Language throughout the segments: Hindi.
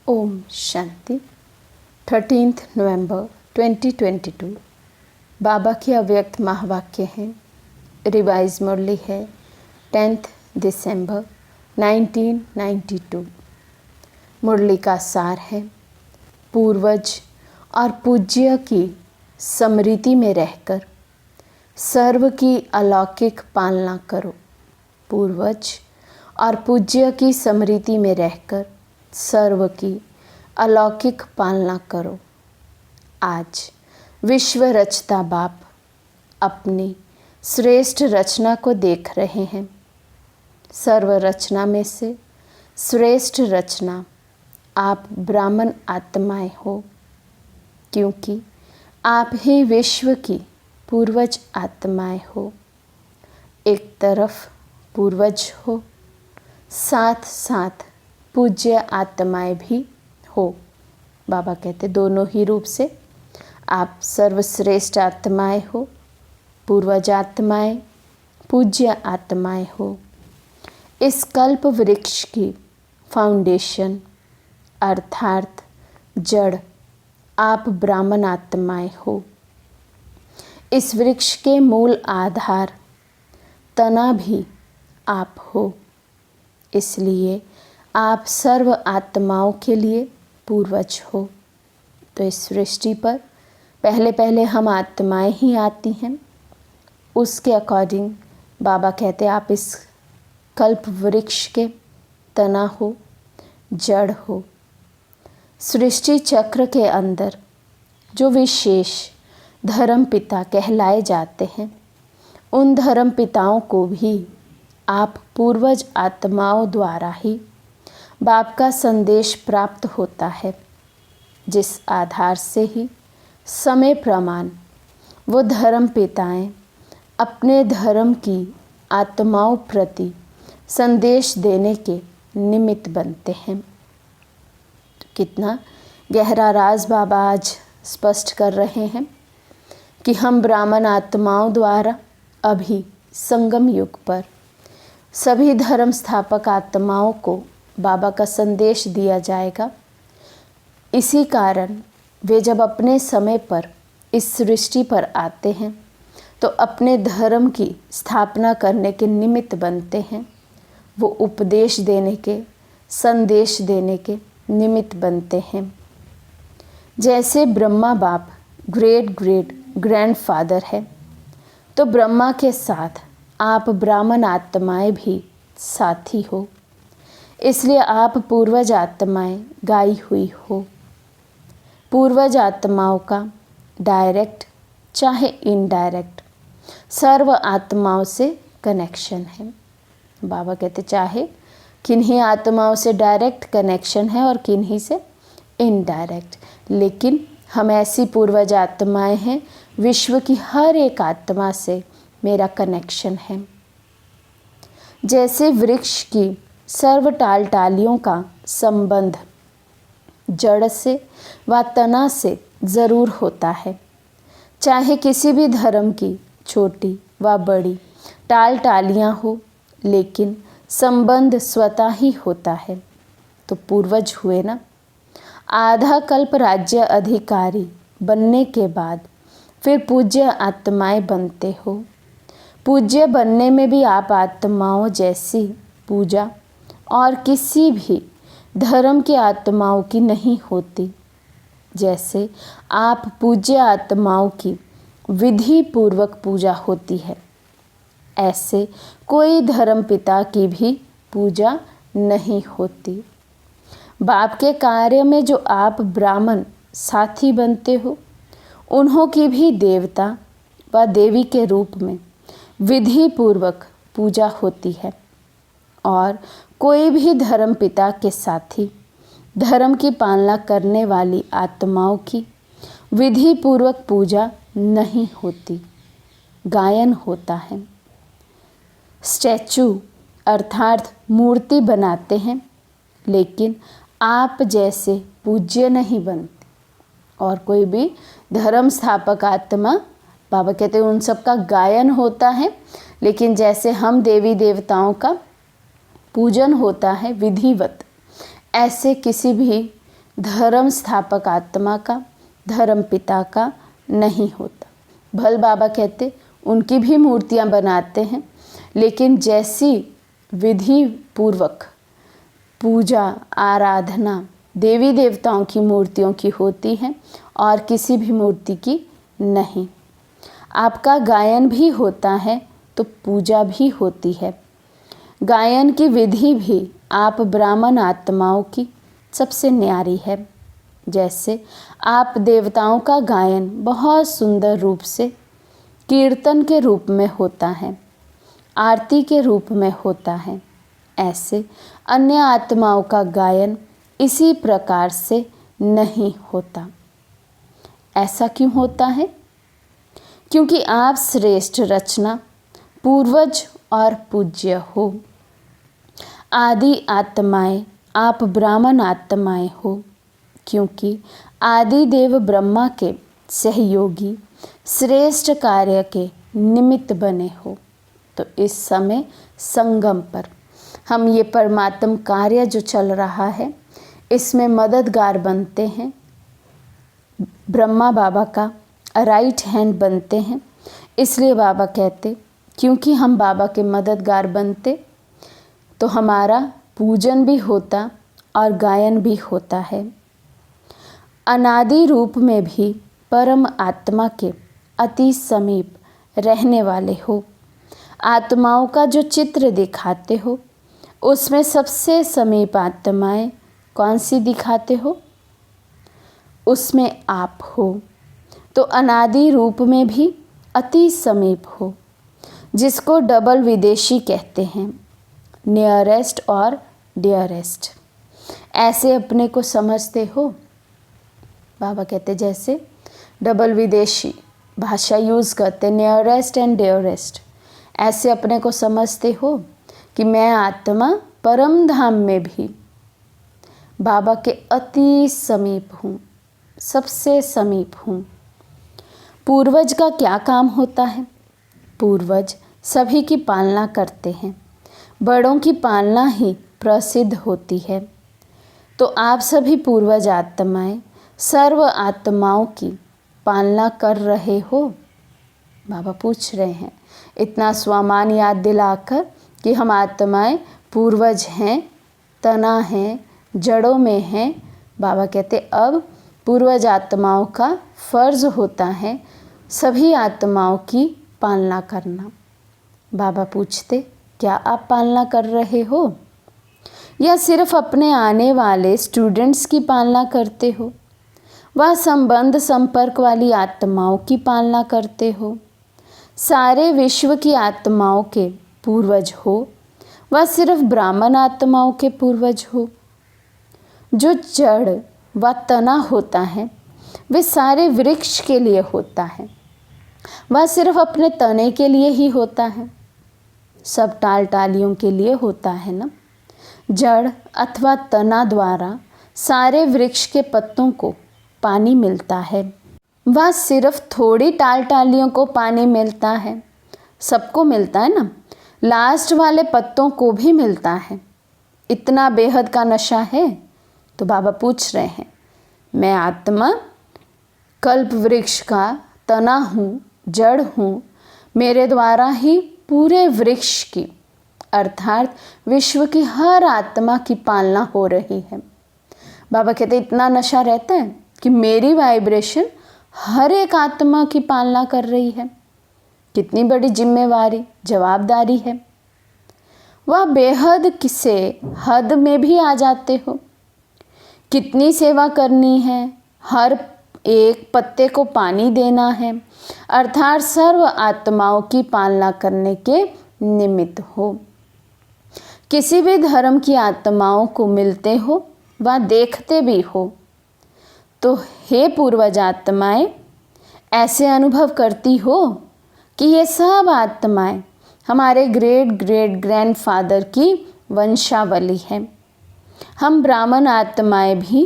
ओम शांति। 13 नवंबर 2022 बाबा के अव्यक्त महावाक्य हैं। रिवाइज मुरली है 10 दिसंबर 1992। मुरली का सार है, पूर्वज और पूज्य की स्मृति में रहकर सर्व की अलौकिक पालना करो। पूर्वज और पूज्य की स्मृति में रहकर सर्व की अलौकिक पालना करो। आज विश्व रचता बाप अपनी श्रेष्ठ रचना को देख रहे हैं। सर्व रचना में से श्रेष्ठ रचना आप ब्राह्मण आत्माएं हो, क्योंकि आप ही विश्व की पूर्वज आत्माएं हो। एक तरफ पूर्वज हो, साथ साथ पूज्य आत्माएं भी हो। बाबा कहते दोनों ही रूप से आप सर्वश्रेष्ठ आत्माएं हो, पूर्वज आत्माएं, पूज्य आत्माएं हो। इस कल्प वृक्ष की फाउंडेशन अर्थात जड़ आप ब्राह्मण आत्माएं हो। इस वृक्ष के मूल आधार तना भी आप हो, इसलिए आप सर्व आत्माओं के लिए पूर्वज हो। तो इस सृष्टि पर पहले हम आत्माएं ही आती हैं। उसके अकॉर्डिंग बाबा कहते आप इस कल्प वृक्ष के तना हो, जड़ हो। सृष्टि चक्र के अंदर जो विशेष धर्म पिता कहलाए जाते हैं, उन धर्म पिताओं को भी आप पूर्वज आत्माओं द्वारा ही बाप का संदेश प्राप्त होता है, जिस आधार से ही समय प्रमाण वो धर्म पिताएं अपने धर्म की आत्माओं प्रति संदेश देने के निमित्त बनते हैं। तो कितना गहरा राज बाबा आज स्पष्ट कर रहे हैं कि हम ब्राह्मण आत्माओं द्वारा अभी संगम युग पर सभी धर्म स्थापक आत्माओं को बाबा का संदेश दिया जाएगा। इसी कारण वे जब अपने समय पर इस सृष्टि पर आते हैं तो अपने धर्म की स्थापना करने के निमित्त बनते हैं। वो उपदेश देने के, संदेश देने के निमित्त बनते हैं। जैसे ब्रह्मा बाप ग्रेट ग्रैंडफादर है, तो ब्रह्मा के साथ आप ब्राह्मण आत्माएं भी साथी हो। इसलिए आप पूर्वज आत्माएं गाई हुई हो। पूर्वज आत्माओं का डायरेक्ट चाहे इनडायरेक्ट सर्व आत्माओं से कनेक्शन है। बाबा कहते चाहे किन्हीं आत्माओं से डायरेक्ट कनेक्शन है और किन्हीं से इनडायरेक्ट, लेकिन हम ऐसी पूर्वज आत्माएं हैं, विश्व की हर एक आत्मा से मेरा कनेक्शन है। जैसे वृक्ष की सर्व टालियों का संबंध जड़ से व तना से ज़रूर होता है, चाहे किसी भी धर्म की छोटी व बड़ी टालियाँ हो, लेकिन संबंध स्वतः ही होता है। तो पूर्वज हुए ना। आधा कल्प राज्य अधिकारी बनने के बाद फिर पूज्य आत्माएं बनते हो। पूज्य बनने में भी आप आत्माओं जैसी पूजा और किसी भी धर्म की आत्माओं की नहीं होती। जैसे आप पूज्य आत्माओं की विधि पूर्वक पूजा होती है, ऐसे कोई धर्म पिता की भी पूजा नहीं होती। बाप के कार्य में जो आप ब्राह्मण साथी बनते हो, उन्हों की भी देवता व देवी के रूप में विधि पूर्वक पूजा होती है। और कोई भी धर्म पिता के साथी धर्म की पालना करने वाली आत्माओं की विधि पूर्वक पूजा नहीं होती, गायन होता है। स्टैचू अर्थात मूर्ति बनाते हैं, लेकिन आप जैसे पूज्य नहीं बनते। और कोई भी धर्म स्थापक आत्मा, बाबा कहते हैं उन सब का गायन होता है, लेकिन जैसे हम देवी देवताओं का पूजन होता है विधिवत, ऐसे किसी भी धर्म स्थापक आत्मा का, धर्म पिता का नहीं होता। भल बाबा कहते उनकी भी मूर्तियां बनाते हैं, लेकिन जैसी विधि पूर्वक पूजा आराधना देवी देवताओं की मूर्तियों की होती है और किसी भी मूर्ति की नहीं। आपका गायन भी होता है तो पूजा भी होती है। गायन की विधि भी आप ब्राह्मण आत्माओं की सबसे न्यारी है। जैसे आप देवताओं का गायन बहुत सुंदर रूप से कीर्तन के रूप में होता है, आरती के रूप में होता है, ऐसे अन्य आत्माओं का गायन इसी प्रकार से नहीं होता। ऐसा क्यों होता है? क्योंकि आप श्रेष्ठ रचना, पूर्वज और पूज्य हो। आदि आत्माएं आप ब्राह्मण आत्माएं हो, क्योंकि आदि देव ब्रह्मा के सहयोगी श्रेष्ठ कार्य के निमित्त बने हो। तो इस समय संगम पर हम ये परमात्म कार्य जो चल रहा है इसमें मददगार बनते हैं, ब्रह्मा बाबा का राइट हैंड बनते हैं। इसलिए बाबा कहते क्योंकि हम बाबा के मददगार बनते तो हमारा पूजन भी होता और गायन भी होता है। अनादि रूप में भी परम आत्मा के अति समीप रहने वाले हो। आत्माओं का जो चित्र दिखाते हो उसमें सबसे समीप आत्माएं कौन सी दिखाते हो? उसमें आप हो। तो अनादि रूप में भी अति समीप हो, जिसको डबल विदेशी कहते हैं, नियरेस्ट और डियरेस्ट। ऐसे अपने को समझते हो? बाबा कहते जैसे डबल विदेशी भाषा यूज़ करते, नियरेस्ट एंड डियरेस्ट, ऐसे अपने को समझते हो कि मैं आत्मा परम धाम में भी बाबा के अति समीप हूँ, सबसे समीप हूँ। पूर्वज का क्या काम होता है? पूर्वज सभी की पालना करते हैं, बड़ों की पालना ही प्रसिद्ध होती है। तो आप सभी पूर्वज आत्माएं सर्व आत्माओं की पालना कर रहे हो? बाबा पूछ रहे हैं इतना स्वामान याद दिलाकर कि हम आत्माएं पूर्वज हैं, तना हैं, जड़ों में हैं। बाबा कहते अब पूर्वज आत्माओं का फर्ज होता है सभी आत्माओं की पालना करना। बाबा पूछते क्या आप पालना कर रहे हो या सिर्फ अपने आने वाले स्टूडेंट्स की पालना करते हो? वह संबंध संपर्क वाली आत्माओं की पालना करते हो? सारे विश्व की आत्माओं के पूर्वज हो? वह सिर्फ ब्राह्मण आत्माओं के पूर्वज हो? जो जड़ व तना होता है वे सारे वृक्ष के लिए होता है, वह सिर्फ अपने तने के लिए ही होता है? सब टाल टालियों के लिए होता है ना। जड़ अथवा तना द्वारा सारे वृक्ष के पत्तों को पानी मिलता है। वह सिर्फ थोड़ी टाल टालियों को पानी मिलता है? सबको मिलता है ना, लास्ट वाले पत्तों को भी मिलता है। इतना बेहद का नशा है। तो बाबा पूछ रहे हैं मैं आत्मा कल्प वृक्ष का तना हूँ, जड़ हूँ, मेरे द्वारा ही पूरे वृक्ष की अर्थात विश्व की हर आत्मा की पालना हो रही है। बाबा कहते इतना नशा रहता है कि मेरी वाइब्रेशन हर एक आत्मा की पालना कर रही है। कितनी बड़ी जिम्मेवारी, जवाबदारी है। वह बेहद किसे हद में भी आ जाते हो। कितनी सेवा करनी है, हर एक पत्ते को पानी देना है, अर्थात सर्व आत्माओं की पालना करने के निमित्त हो। किसी भी धर्म की आत्माओं को मिलते हो व देखते भी हो तो हे पूर्वज आत्माएं ऐसे अनुभव करती हो कि ये सब आत्माएं हमारे ग्रेट ग्रेट ग्रैंडफादर की वंशावली है। हम ब्राह्मण आत्माएं भी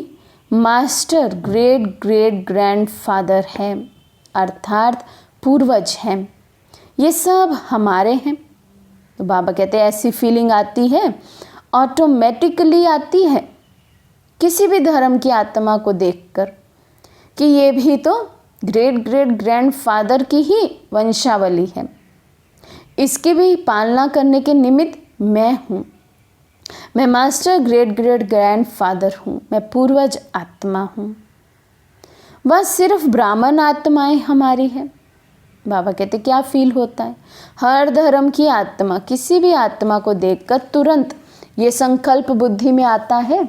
मास्टर ग्रेट ग्रेट ग्रैंडफादर हैं, अर्थात पूर्वज हैं। ये सब हमारे हैं। तो बाबा कहते हैं ऐसी फीलिंग आती है, ऑटोमेटिकली आती है। किसी भी धर्म की आत्मा को देखकर कि ये भी तो ग्रेट ग्रेट ग्रैंडफादर की ही वंशावली है, इसकी भी पालना करने के निमित्त मैं हूँ। मैं मास्टर ग्रेट ग्रेट ग्रैंडफादर हूँ, मैं पूर्वज आत्मा हूँ। वह सिर्फ ब्राह्मण आत्माएं हमारी हैं। बाबा कहते क्या फील होता है? हर धर्म की आत्मा किसी भी आत्मा को देखकर तुरंत ये संकल्प बुद्धि में आता है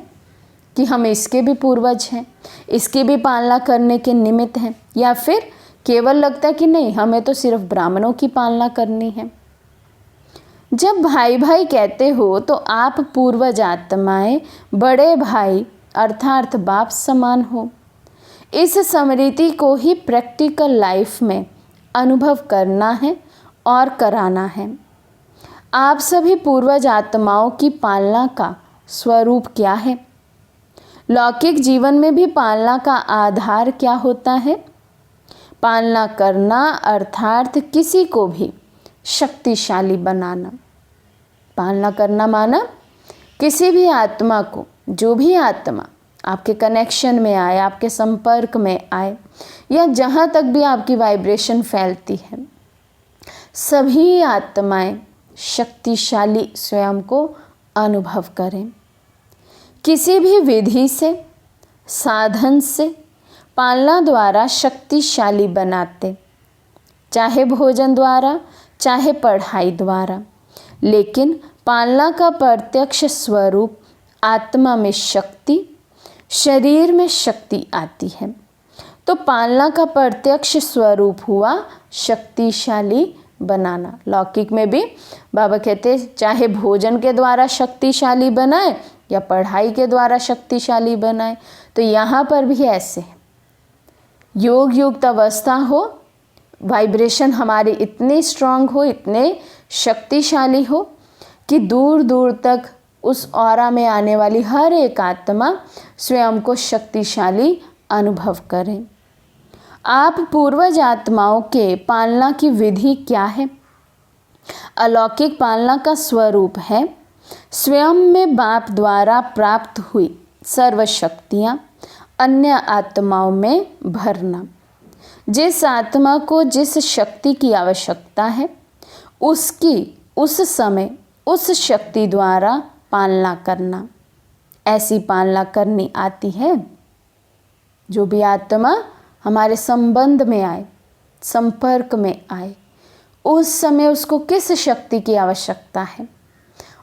कि हम इसके भी पूर्वज हैं, इसकी भी पालना करने के निमित्त हैं, या फिर केवल लगता है कि नहीं, हमें तो सिर्फ ब्राह्मणों की पालना करनी है। जब भाई भाई कहते हो तो आप पूर्वज आत्माएं बड़े भाई अर्थात बाप समान हो। इस स्मृति को ही प्रैक्टिकल लाइफ में अनुभव करना है और कराना है। आप सभी पूर्वज आत्माओं की पालना का स्वरूप क्या है? लौकिक जीवन में भी पालना का आधार क्या होता है? पालना करना अर्थात किसी को भी शक्तिशाली बनाना। पालना करना माना किसी भी आत्मा को, जो भी आत्मा आपके कनेक्शन में आए, आपके संपर्क में आए, या जहाँ तक भी आपकी वाइब्रेशन फैलती है, सभी आत्माएं शक्तिशाली स्वयं को अनुभव करें। किसी भी विधि से, साधन से पालना द्वारा शक्तिशाली बनाते, चाहे भोजन द्वारा, चाहे पढ़ाई द्वारा, लेकिन पालना का प्रत्यक्ष स्वरूप आत्मा में शक्ति, शरीर में शक्ति आती है। तो पालना का प्रत्यक्ष स्वरूप हुआ शक्तिशाली बनाना। लौकिक में भी बाबा कहते चाहे भोजन के द्वारा शक्तिशाली बनाए या पढ़ाई के द्वारा शक्तिशाली बनाए, तो यहाँ पर भी ऐसे योग युक्त अवस्था हो, वाइब्रेशन हमारी इतनी स्ट्रांग हो, इतने शक्तिशाली हो कि दूर दूर तक उस ऑरा में आने वाली हर एक आत्मा स्वयं को शक्तिशाली अनुभव करें। आप पूर्वज आत्माओं के पालना की विधि क्या है? अलौकिक पालना का स्वरूप है स्वयं में बाप द्वारा प्राप्त हुई सर्व शक्तियाँ अन्य आत्माओं में भरना। जिस आत्मा को जिस शक्ति की आवश्यकता है, उसकी उस समय उस शक्ति द्वारा पालना करना। ऐसी पालना करनी आती है। जो भी आत्मा हमारे संबंध में आए, संपर्क में आए, उस समय उसको किस शक्ति की आवश्यकता है,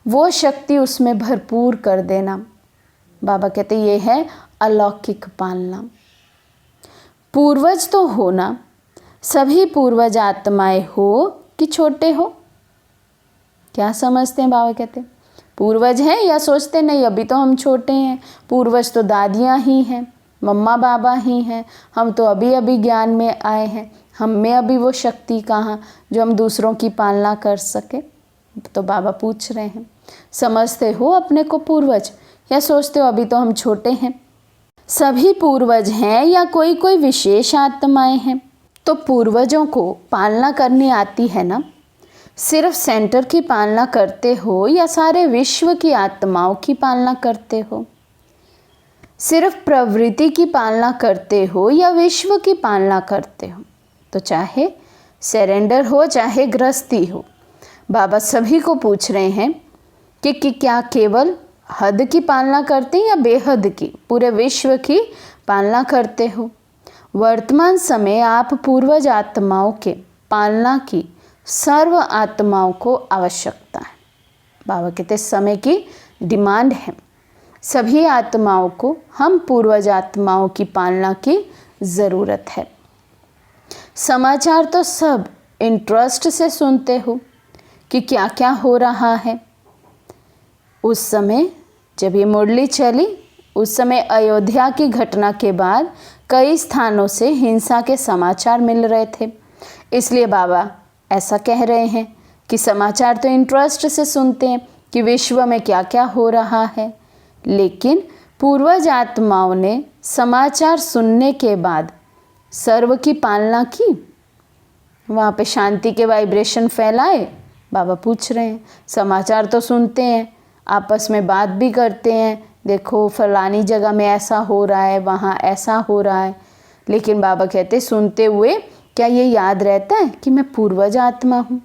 वो शक्ति उसमें भरपूर कर देना। बाबा कहते ये है अलौकिक पालना। पूर्वज तो होना, सभी पूर्वज आत्माएं हो कि छोटे हो, क्या समझते हैं? बाबा कहते पूर्वज हैं या सोचते नहीं अभी तो हम छोटे हैं, पूर्वज तो दादियाँ ही हैं, मम्मा बाबा ही हैं, हम तो अभी अभी ज्ञान में आए हैं, हम में अभी वो शक्ति कहाँ जो हम दूसरों की पालना कर सके। तो बाबा पूछ रहे हैं समझते हो अपने को पूर्वज या सोचते हो अभी तो हम छोटे हैं? सभी पूर्वज हैं या कोई कोई विशेष आत्माएं हैं? तो पूर्वजों को पालना करनी आती है ना? सिर्फ सेंटर की पालना करते हो या सारे विश्व की आत्माओं की पालना करते हो? सिर्फ प्रवृत्ति की पालना करते हो या विश्व की पालना करते हो? तो चाहे सरेंडर हो चाहे गृहस्थी हो, बाबा सभी को पूछ रहे हैं कि क्या केवल हद की पालना करते हैं या बेहद की, पूरे विश्व की पालना करते हो? वर्तमान समय आप पूर्वज आत्माओं के पालना की सर्व आत्माओं को आवश्यकता है। बाबा कहते समय की डिमांड है, सभी आत्माओं को हम पूर्वज आत्माओं की पालना की ज़रूरत है। समाचार तो सब इंटरेस्ट से सुनते हो कि क्या क्या हो रहा है। उस समय जब ये मुरली चली, उस समय अयोध्या की घटना के बाद कई स्थानों से हिंसा के समाचार मिल रहे थे, इसलिए बाबा ऐसा कह रहे हैं कि समाचार तो इंटरेस्ट से सुनते हैं कि विश्व में क्या क्या हो रहा है, लेकिन पूर्वज आत्माओं ने समाचार सुनने के बाद सर्व की पालना की, वहाँ पे शांति के वाइब्रेशन फैलाए। बाबा पूछ रहे हैं समाचार तो सुनते हैं, आपस में बात भी करते हैं, देखो फलानी जगह में ऐसा हो रहा है, वहाँ ऐसा हो रहा है। लेकिन बाबा कहते सुनते हुए क्या ये याद रहता है कि मैं पूर्वज आत्मा हूँ,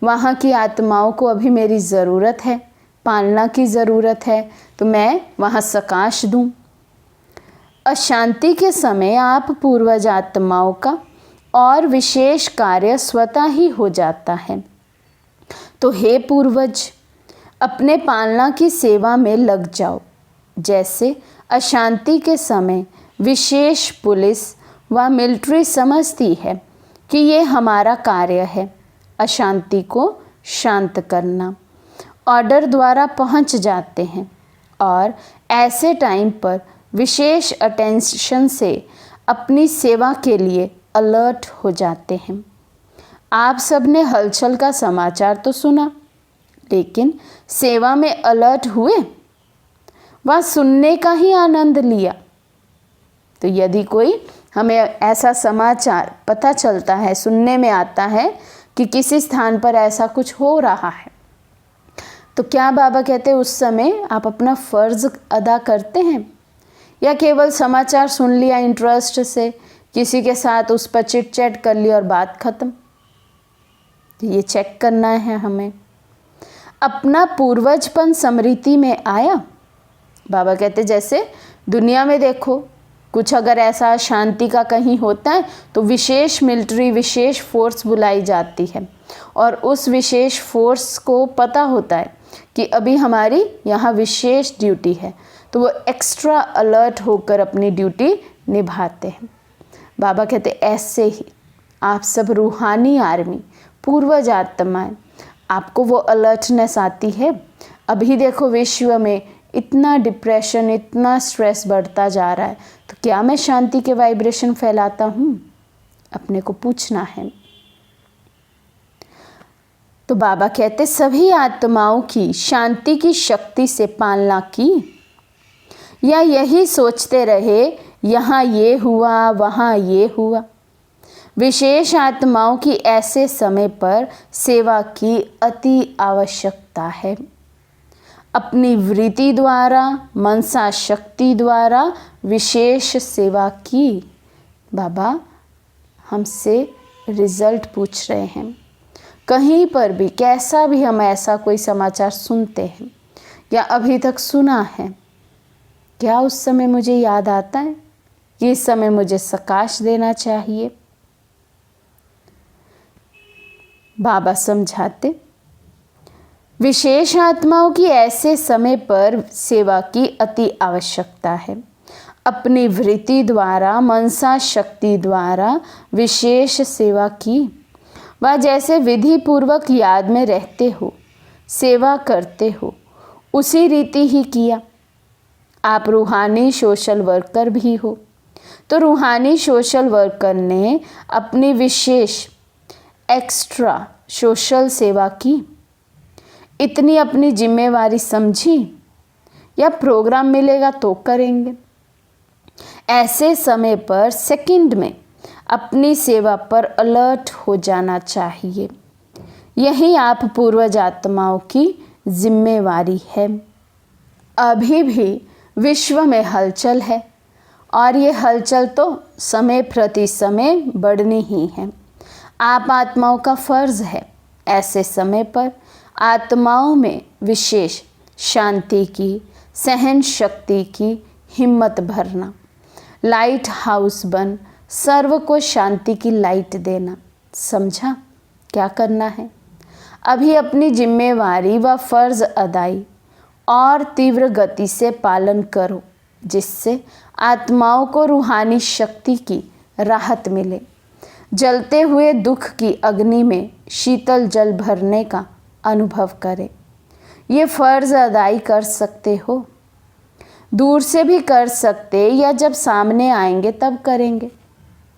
वहाँ की आत्माओं को अभी मेरी ज़रूरत है, पालना की ज़रूरत है, तो मैं वहाँ सकाश दूँ। अशांति के समय आप पूर्वज आत्माओं का और विशेष कार्य स्वतः ही हो जाता है। तो हे पूर्वज, अपने पालना की सेवा में लग जाओ। जैसे अशांति के समय विशेष पुलिस व मिलिट्री समझती है कि ये हमारा कार्य है अशांति को शांत करना, ऑर्डर द्वारा पहुंच जाते हैं और ऐसे टाइम पर विशेष अटेंशन से अपनी सेवा के लिए अलर्ट हो जाते हैं। आप सबने हलचल का समाचार तो सुना, लेकिन सेवा में अलर्ट हुए, वह सुनने का ही आनंद लिया। तो यदि कोई हमें ऐसा समाचार पता चलता है, सुनने में आता है कि किसी स्थान पर ऐसा कुछ हो रहा है, तो क्या बाबा कहते हैं उस समय आप अपना फ़र्ज़ अदा करते हैं, या केवल समाचार सुन लिया इंटरेस्ट से, किसी के साथ उस पर चिट चैट कर लिया और बात ख़त्म। तो ये चेक करना है हमें। अपना पूर्वजपन स्मृति में आया। बाबा कहते जैसे दुनिया में देखो, कुछ अगर ऐसा शांति का कहीं होता है तो विशेष मिलिट्री, विशेष फोर्स बुलाई जाती है, और उस विशेष फोर्स को पता होता है कि अभी हमारी यहाँ विशेष ड्यूटी है, तो वो एक्स्ट्रा अलर्ट होकर अपनी ड्यूटी निभाते हैं। बाबा कहते ऐसे ही आप सब रूहानी आर्मी, पूर्वज आत्माएं, आपको वो अलर्टनेस आती है। अभी देखो विश्व में इतना डिप्रेशन, इतना स्ट्रेस बढ़ता जा रहा है, तो क्या मैं शांति के वाइब्रेशन फैलाता हूँ? अपने को पूछना है। तो बाबा कहते सभी आत्माओं की शांति की शक्ति से पालना की, या यही सोचते रहे यहाँ ये हुआ, वहाँ ये हुआ। विशेष आत्माओं की ऐसे समय पर सेवा की अति आवश्यकता है। अपनी वृत्ति द्वारा, मनसा शक्ति द्वारा विशेष सेवा की। बाबा हमसे रिजल्ट पूछ रहे हैं। कहीं पर भी कैसा भी हम ऐसा कोई समाचार सुनते हैं या अभी तक सुना है, क्या उस समय मुझे याद आता है कि इस समय मुझे सकाश देना चाहिए? बाबा समझाते विशेष आत्माओं की ऐसे समय पर सेवा की अति आवश्यकता है। अपनी वृत्ति द्वारा, मनसा शक्ति द्वारा विशेष सेवा की। वह जैसे विधि पूर्वक याद में रहते हो, सेवा करते हो, उसी रीति ही किया। आप रूहानी सोशल वर्कर भी हो, तो रूहानी सोशल वर्कर ने अपनी विशेष एक्स्ट्रा सोशल सेवा की। इतनी अपनी जिम्मेवारी समझी, या प्रोग्राम मिलेगा तो करेंगे। ऐसे समय पर सेकंड में अपनी सेवा पर अलर्ट हो जाना चाहिए। यही आप पूर्वज आत्माओं की जिम्मेवारी है। अभी भी विश्व में हलचल है, और ये हलचल तो समय प्रति समय बढ़नी ही है। आप आत्माओं का फ़र्ज़ है ऐसे समय पर आत्माओं में विशेष शांति की, सहन शक्ति की हिम्मत भरना, लाइट हाउस बन सर्व को शांति की लाइट देना। समझा क्या करना है? अभी अपनी जिम्मेवारी व फ़र्ज़ अदाई और तीव्र गति से पालन करो, जिससे आत्माओं को रूहानी शक्ति की राहत मिले। जलते हुए दुख की अग्नि में शीतल जल भरने का अनुभव करें। ये फ़र्ज़ अदाई कर सकते हो, दूर से भी कर सकते, या जब सामने आएंगे तब करेंगे।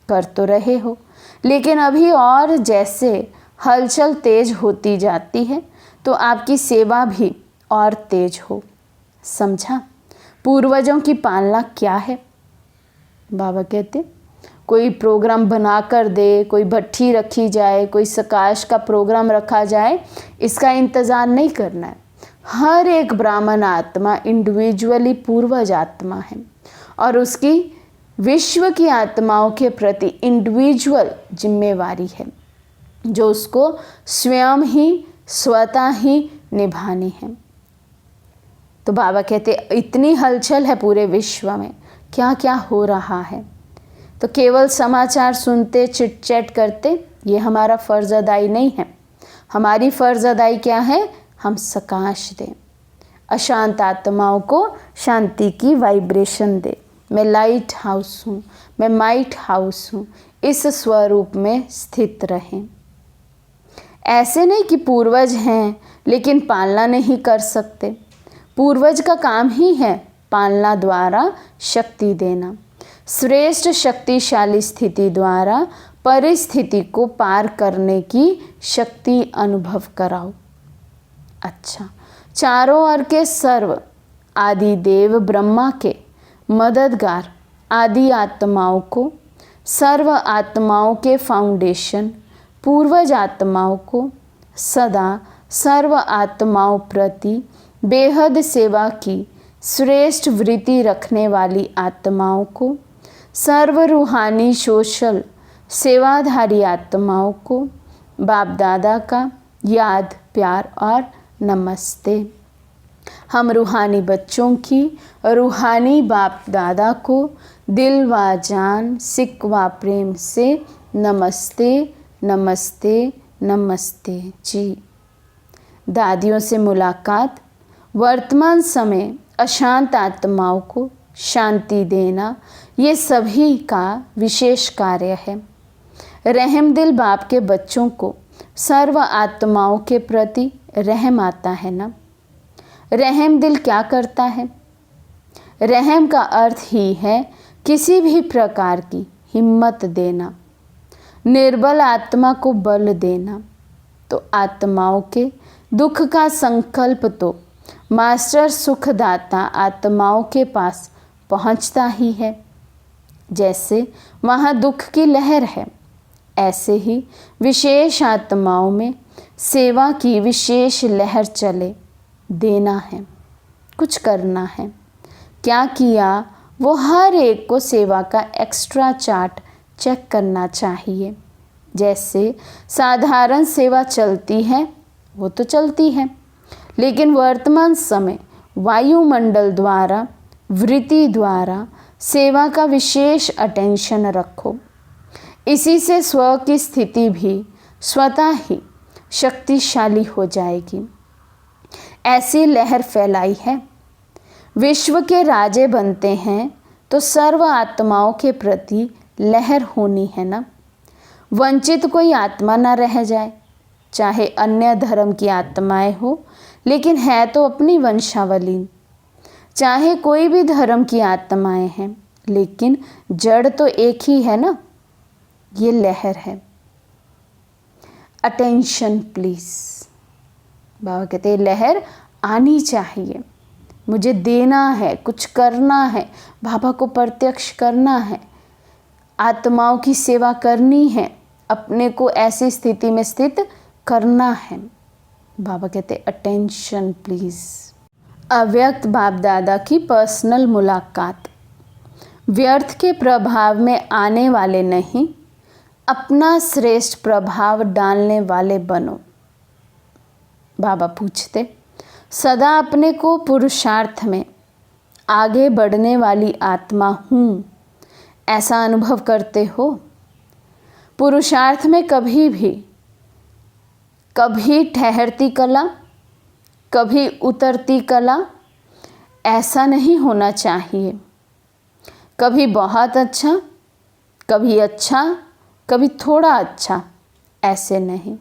कर तो रहे हो, लेकिन अभी और जैसे हलचल तेज होती जाती है तो आपकी सेवा भी और तेज हो। समझा पूर्वजों की पालना क्या है? बाबा कहते कोई प्रोग्राम बना कर दे, कोई भट्ठी रखी जाए, कोई सकाश का प्रोग्राम रखा जाए, इसका इंतज़ार नहीं करना है। हर एक ब्राह्मण आत्मा इंडिविजुअली पूर्वज आत्मा है और उसकी विश्व की आत्माओं के प्रति इंडिविजुअल जिम्मेवारी है जो उसको स्वयं ही स्वतः ही निभानी है। तो बाबा कहते इतनी हलचल है पूरे विश्व में, क्या क्या हो रहा है, तो केवल समाचार सुनते चिट चैट करते ये हमारा फ़र्ज़ अदाई नहीं है। हमारी फ़र्ज़ अदाई क्या है? हम सकाश दें, अशांत आत्माओं को शांति की वाइब्रेशन दे। मैं लाइट हाउस हूँ, मैं माइट हाउस हूँ, इस स्वरूप में स्थित रहें। ऐसे नहीं कि पूर्वज हैं लेकिन पालना नहीं कर सकते। पूर्वज का काम ही है पालना द्वारा शक्ति देना। श्रेष्ठ शक्तिशाली स्थिति द्वारा परिस्थिति को पार करने की शक्ति अनुभव कराओ। अच्छा, चारों ओर के सर्व आदि देव ब्रह्मा के मददगार आदि आत्माओं को, सर्व आत्माओं के फाउंडेशन पूर्वज आत्माओं को, सदा सर्व आत्माओं प्रति बेहद सेवा की श्रेष्ठ वृत्ति रखने वाली आत्माओं को, सर्व रूहानी सोशल सेवाधारी आत्माओं को बाप दादा का याद प्यार और नमस्ते। हम रूहानी बच्चों की रूहानी बाप दादा को दिल व जान सिक व प्रेम से नमस्ते नमस्ते नमस्ते जी। दादियों से मुलाकात वर्तमान समय अशांत आत्माओं को शांति देना ये सभी का विशेष कार्य है। रहम दिल बाप के बच्चों को सर्व आत्माओं के प्रति रहम आता है ना। रहम दिल क्या करता है? रहम का अर्थ ही है किसी भी प्रकार की हिम्मत देना, निर्बल आत्मा को बल देना। तो आत्माओं के दुख का संकल्प तो मास्टर सुखदाता आत्माओं के पास पहुंचता ही है। जैसे वहाँ दुख की लहर है, ऐसे ही विशेष आत्माओं में सेवा की विशेष लहर चले। देना है, कुछ करना है, क्या किया वो हर एक को सेवा का एक्स्ट्रा चार्ट चेक करना चाहिए। जैसे साधारण सेवा चलती है वो तो चलती है, लेकिन वर्तमान समय वायुमंडल द्वारा वृत्ति द्वारा सेवा का विशेष अटेंशन रखो। इसी से स्व की स्थिति भी स्वतः ही शक्तिशाली हो जाएगी। ऐसी लहर फैलाई है। विश्व के राजे बनते हैं तो सर्व आत्माओं के प्रति लहर होनी है ना। वंचित कोई आत्मा ना रह जाए, चाहे अन्य धर्म की आत्माएं हो लेकिन है तो अपनी वंशावली। चाहे कोई भी धर्म की आत्माएं हैं लेकिन जड़ तो एक ही है ना। ये लहर है। Attention please. बाबा कहते हैं लहर आनी चाहिए। मुझे देना है, कुछ करना है, बाबा को प्रत्यक्ष करना है, आत्माओं की सेवा करनी है, अपने को ऐसी स्थिति में स्थित करना है। बाबा कहते अटेंशन प्लीज। अव्यक्त बाप दादा की पर्सनल मुलाकात। व्यर्थ के प्रभाव में आने वाले नहीं, अपना श्रेष्ठ प्रभाव डालने वाले बनो। बाबा पूछते सदा अपने को पुरुषार्थ में आगे बढ़ने वाली आत्मा हूँ ऐसा अनुभव करते हो? पुरुषार्थ में कभी ठहरती कला, कभी उतरती कला ऐसा नहीं होना चाहिए। कभी बहुत अच्छा, कभी थोड़ा अच्छा, ऐसे नहीं,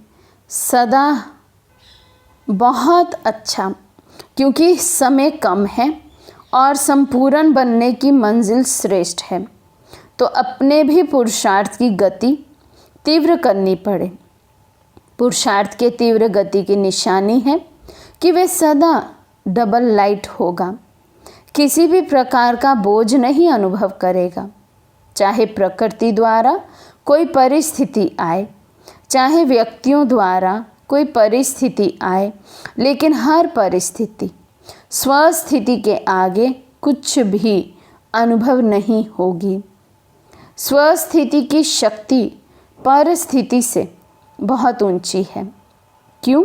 सदा बहुत अच्छा। क्योंकि समय कम है और संपूर्ण बनने की मंजिल श्रेष्ठ है, तो अपने भी पुरुषार्थ की गति तीव्र करनी पड़े। पुरुषार्थ के तीव्र गति की निशानी है कि वे सदा डबल लाइट होगा, किसी भी प्रकार का बोझ नहीं अनुभव करेगा। चाहे प्रकृति द्वारा कोई परिस्थिति आए, चाहे व्यक्तियों द्वारा कोई परिस्थिति आए, लेकिन हर परिस्थिति स्वस्थिति के आगे कुछ भी अनुभव नहीं होगी। स्वस्थिति की शक्ति परिस्थिति से बहुत ऊंची है। क्यों?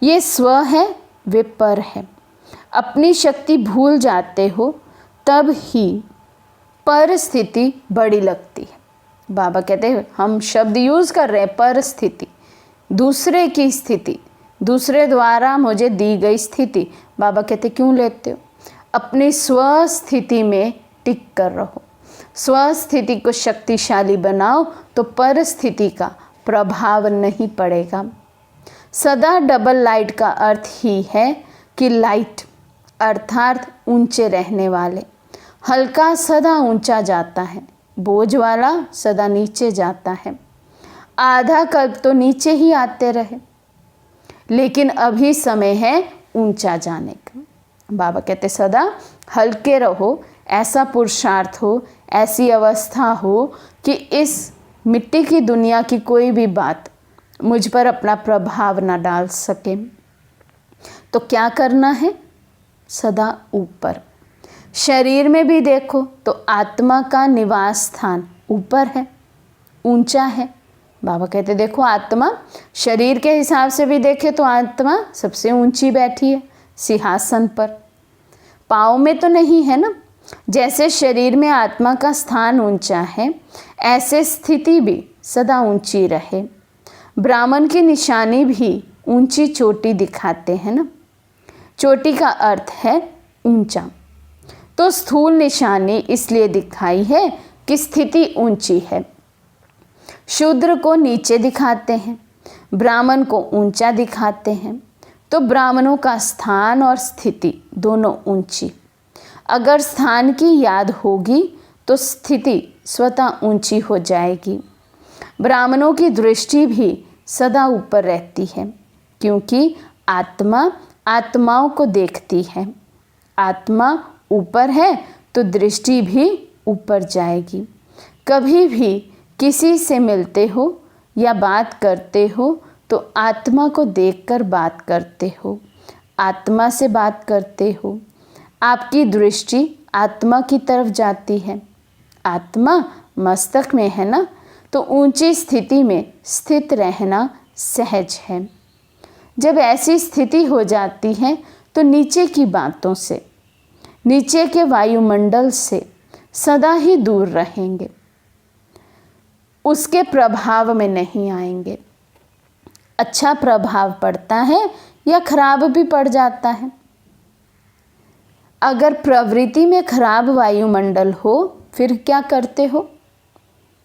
ये स्व है, वे पर है। अपनी शक्ति भूल जाते हो तब ही परिस्थिति बड़ी लगती है। बाबा कहते हैं, हम शब्द यूज़ कर रहे हैं परिस्थिति, दूसरे की स्थिति, दूसरे द्वारा मुझे दी गई स्थिति। बाबा कहते क्यों लेते हो? अपनी स्वस्थिति में टिक कर रहो, स्वस्थिति को शक्तिशाली बनाओ तो परिस्थिति का प्रभाव नहीं पड़ेगा। सदा डबल लाइट का अर्थ ही है कि लाइट अर्थात ऊंचे रहने वाले। हल्का सदा ऊंचा जाता है, बोझ वाला सदा नीचे जाता है। आधा कल्प तो नीचे ही आते रहे, लेकिन अभी समय है ऊंचा जाने का। बाबा कहते सदा हल्के रहो, ऐसा पुरुषार्थ हो, ऐसी अवस्था हो कि इस मिट्टी की दुनिया की कोई भी बात मुझ पर अपना प्रभाव ना डाल सके। तो क्या करना है? सदा ऊपर। शरीर में भी देखो तो आत्मा का निवास स्थान ऊपर है, ऊंचा है। बाबा कहते देखो, आत्मा शरीर के हिसाब से भी देखे तो आत्मा सबसे ऊंची बैठी है सिंहासन पर। पाँव में तो नहीं है ना। जैसे शरीर में आत्मा का स्थान ऊंचा है, ऐसे स्थिति भी सदा ऊंची रहे। ब्राह्मण की निशानी भी ऊंची चोटी दिखाते हैं ना। चोटी का अर्थ है ऊंचा। तो स्थूल निशानी इसलिए दिखाई है कि स्थिति ऊंची है। शूद्र को नीचे दिखाते हैं, ब्राह्मण को ऊंचा दिखाते हैं। तो ब्राह्मणों का स्थान और स्थिति दोनों ऊंची। अगर स्थान की याद होगी तो स्थिति स्वतः ऊंची हो जाएगी। ब्राह्मणों की दृष्टि भी सदा ऊपर रहती है, क्योंकि आत्मा आत्माओं को देखती है। आत्मा ऊपर है तो दृष्टि भी ऊपर जाएगी। कभी भी किसी से मिलते हो या बात करते हो तो आत्मा को देखकर बात करते हो, आत्मा से बात करते हो। आपकी दृष्टि आत्मा की तरफ जाती है। आत्मा मस्तक में है ना, तो ऊंची स्थिति में स्थित रहना सहज है। जब ऐसी स्थिति हो जाती है तो नीचे की बातों से, नीचे के वायुमंडल से सदा ही दूर रहेंगे, उसके प्रभाव में नहीं आएंगे। अच्छा प्रभाव पड़ता है या खराब भी पड़ जाता है। अगर प्रवृत्ति में खराब वायुमंडल हो फिर क्या करते हो?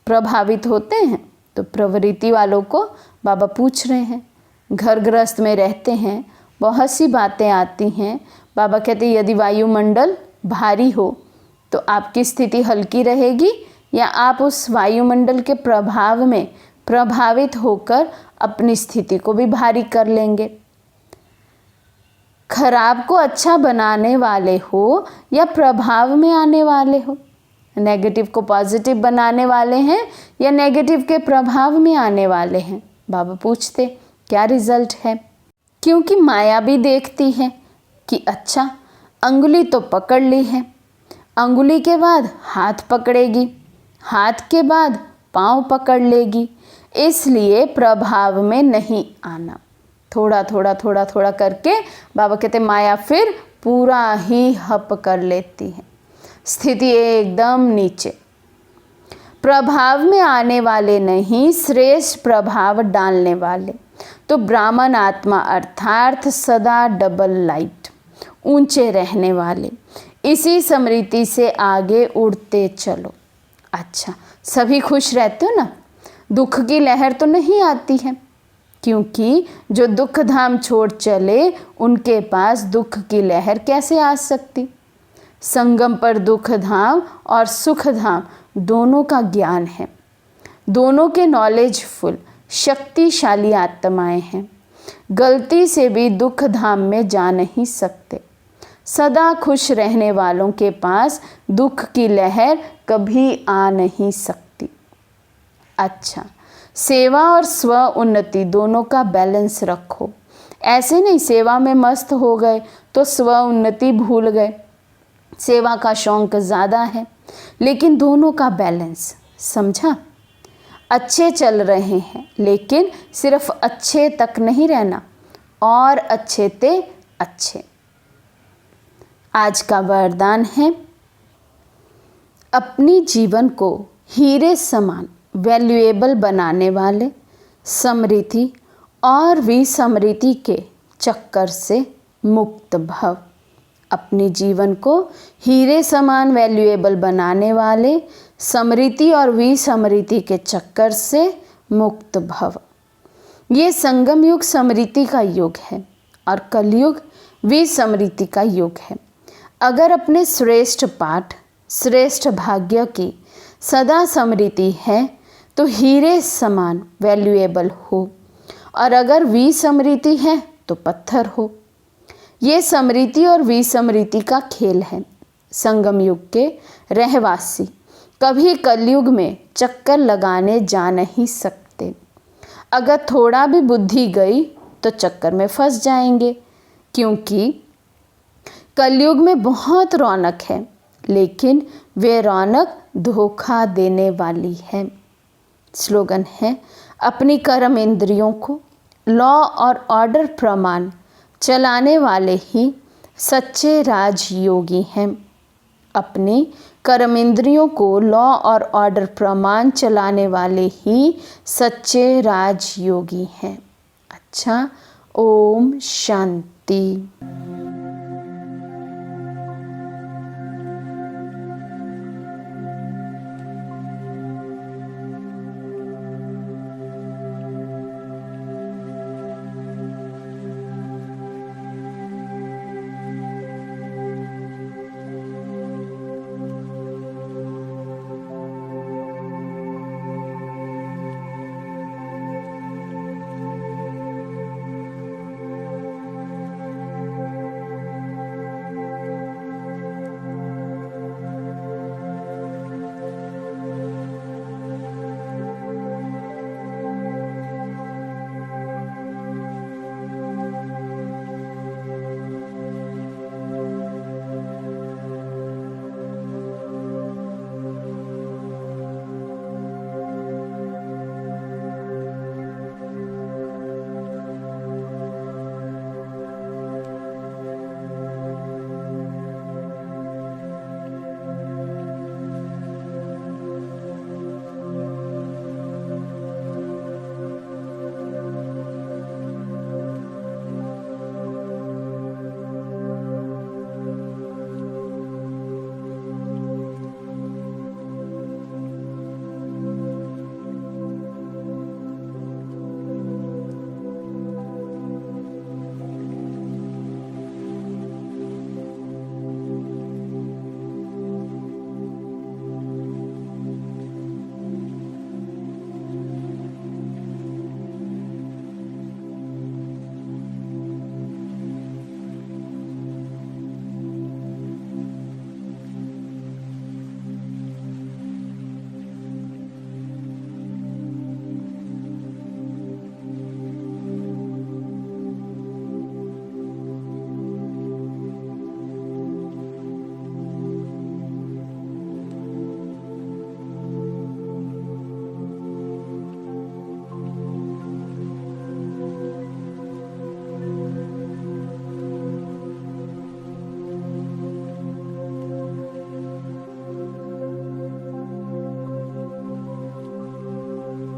प्रभावित होते हैं। तो प्रवृत्ति वालों को बाबा पूछ रहे हैं, घर गृहस्थ में रहते हैं, बहुत सी बातें आती हैं। बाबा कहते हैं यदि वायुमंडल भारी हो तो आपकी स्थिति हल्की रहेगी या आप उस वायुमंडल के प्रभाव में प्रभावित होकर अपनी स्थिति को भी भारी कर लेंगे। खराब को अच्छा बनाने वाले हो या प्रभाव में आने वाले हो, नेगेटिव को पॉजिटिव बनाने वाले हैं या नेगेटिव के प्रभाव में आने वाले हैं। बाबा पूछते क्या रिजल्ट है? क्योंकि माया भी देखती है कि अच्छा अंगुली तो पकड़ ली है, अंगुली के बाद हाथ पकड़ेगी, हाथ के बाद पाँव पकड़ लेगी, इसलिए प्रभाव में नहीं आना। थोड़ा थोड़ा थोड़ा थोड़ा करके बाबा कहते माया फिर पूरा ही हप कर लेती है, स्थिति एकदम नीचे। प्रभाव में आने वाले नहीं, श्रेष्ठ प्रभाव डालने वाले। तो ब्राह्मण आत्मा अर्थात सदा डबल लाइट, ऊंचे रहने वाले। इसी स्मृति से आगे उड़ते चलो। अच्छा, सभी खुश रहते हो ना, दुख की लहर तो नहीं आती है, क्योंकि जो दुख धाम छोड़ चले उनके पास दुख की लहर कैसे आ सकती। संगम पर दुख धाम और सुख धाम दोनों का ज्ञान है, दोनों के नॉलेजफुल शक्तिशाली आत्माएं हैं। गलती से भी दुख धाम में जा नहीं सकते। सदा खुश रहने वालों के पास दुख की लहर कभी आ नहीं सकती। अच्छा, सेवा और स्व उन्नति दोनों का बैलेंस रखो। ऐसे नहीं सेवा में मस्त हो गए तो स्व उन्नति भूल गए। सेवा का शौक ज़्यादा है, लेकिन दोनों का बैलेंस, समझा? अच्छे चल रहे हैं, लेकिन सिर्फ अच्छे तक नहीं रहना, और अच्छे ते अच्छे। आज का वरदान है, अपनी जीवन को हीरे समान वैल्यूएबल बनाने वाले समृद्धि और विसमृद्धि के चक्कर से मुक्त भव। अपने जीवन को हीरे समान वैल्यूएबल बनाने वाले समृद्धि और विसमृद्धि के चक्कर से मुक्त भव। ये संगम युग समृद्धि का युग है और कलयुग विसमृद्धि का युग है। अगर अपने श्रेष्ठ पाठ, श्रेष्ठ भाग्य की सदा समृद्धि है तो हीरे समान वैल्यूएबल हो, और अगर विसमृद्धि है तो पत्थर हो। ये समृद्धि और विसमृद्धि का खेल है। संगम युग के रहवासी कभी कलयुग में चक्कर लगाने जा नहीं सकते। अगर थोड़ा भी बुद्धि गई तो चक्कर में फंस जाएंगे, क्योंकि कलयुग में बहुत रौनक है, लेकिन वे रौनक धोखा देने वाली है। स्लोगन है, अपनी कर्म इंद्रियों को लॉ और ऑर्डर प्रमाण चलाने वाले ही सच्चे राजयोगी हैं। अपनी कर्म इंद्रियों को लॉ और ऑर्डर प्रमाण चलाने वाले ही सच्चे राजयोगी हैं। अच्छा, ओम शांति।